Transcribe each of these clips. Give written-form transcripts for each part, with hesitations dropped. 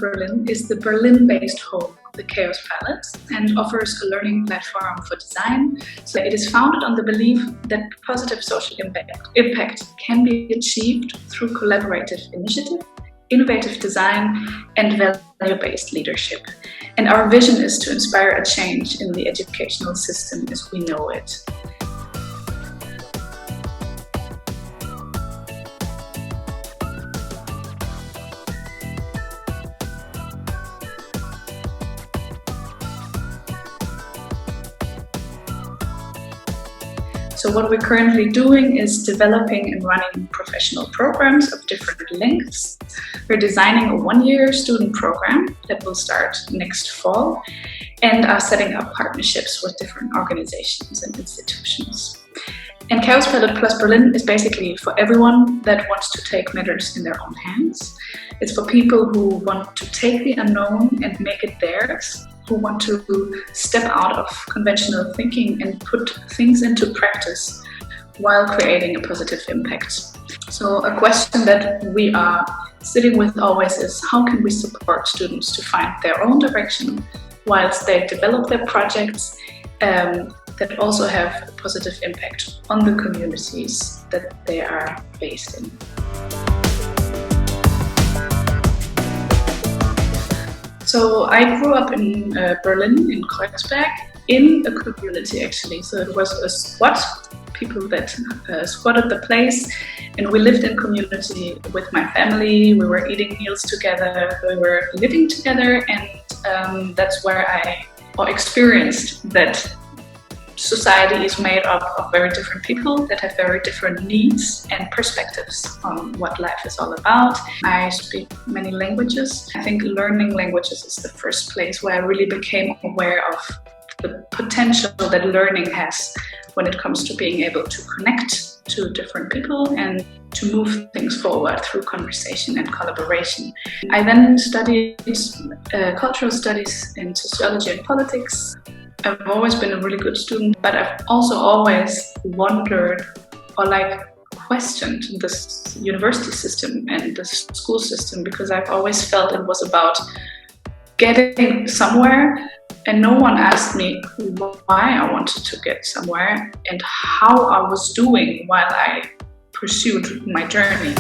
Berlin is the Berlin-based home of the Kaospilot and offers a learning platform for design. So it is founded on the belief that positive social impact can be achieved through collaborative initiative, innovative design, and value-based leadership. And our vision is to inspire a change in the educational system as we know it. So what we're currently doing is developing and running professional programs of different lengths. We're designing a one-year student program that will start next fall and are setting up partnerships with different organizations and institutions. And Kaospilot plus Berlin is basically for everyone that wants to take matters in their own hands. It's for people who want to take the unknown and make it theirs, who want to step out of conventional thinking and put things into practice while creating a positive impact. So a question that we are sitting with always is, how can we support students to find their own direction whilst they develop their projects that also have a positive impact on the communities that they are based in. So I grew up in Berlin, in Kreuzberg, in a community actually. So it was a squat, people that squatted the place, and we lived in community with my family. We were eating meals together, we were living together, and that's where I experienced that society is made up of very different people that have very different needs and perspectives on what life is all about. I speak many languages. I think learning languages is the first place where I really became aware of the potential that learning has when it comes to being able to connect to different people and to move things forward through conversation and collaboration. I then studied cultural studies in sociology and politics. I've always been a really good student, but I've also always wondered or questioned this university system and the school system, because I've always felt it was about getting somewhere, and no one asked me why I wanted to get somewhere and how I was doing while I pursued my journey.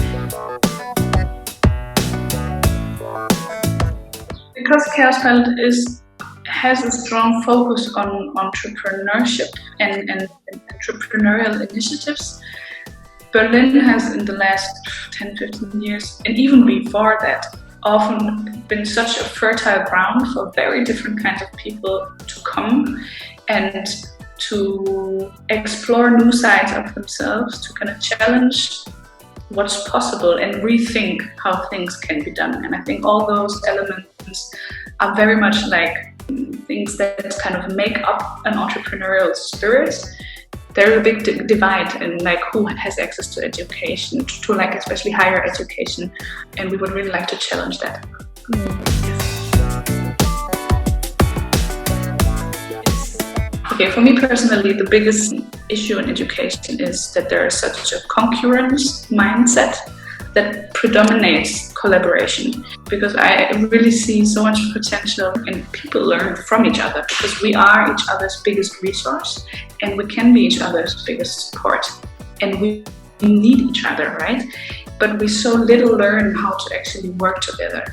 Because Kaospilot has a strong focus on entrepreneurship and entrepreneurial initiatives. Berlin has in the last 10-15 years, and even before that, often been such a fertile ground for very different kinds of people to come and to explore new sides of themselves, to kind of challenge what's possible and rethink how things can be done. And I think all those elements are very much things that kind of make up an entrepreneurial spirit. There's a big divide in who has access to education, to especially higher education, and we would really like to challenge that. Okay, for me personally, the biggest issue in education is that there is such a concurrence mindset that predominates collaboration, because I really see so much potential in people learn from each other, because we are each other's biggest resource and we can be each other's biggest support, and we need each other, right? But we so little learn how to actually work together.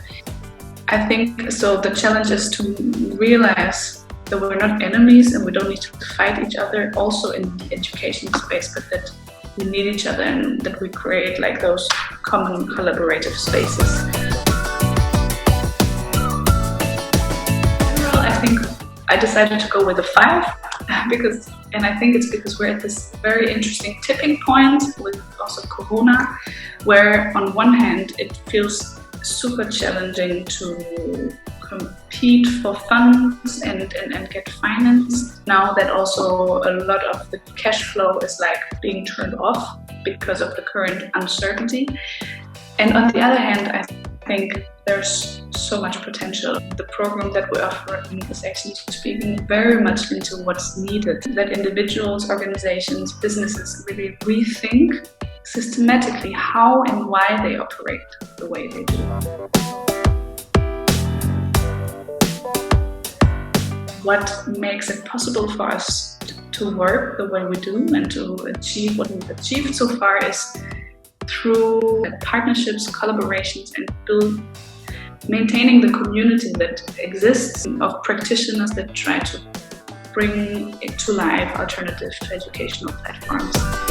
I think so the challenge is to realize that we're not enemies and we don't need to fight each other also in the education space, but that we need each other and that we create those common collaborative spaces. Well, I think I decided to go with a 5 and I think it's because we're at this very interesting tipping point with also Corona, where on one hand it feels super challenging to compete for funds and get financed. Now that also a lot of the cash flow is being turned off because of the current uncertainty. And on the other hand, I think there's so much potential. The program that we're offering is actually speaking very much into what's needed, that individuals, organizations, businesses really rethink systematically how and why they operate the way they do. what makes it possible for us to work the way we do and to achieve what we've achieved so far is through partnerships, collaborations, and maintaining the community that exists of practitioners that try to bring to life alternative educational platforms.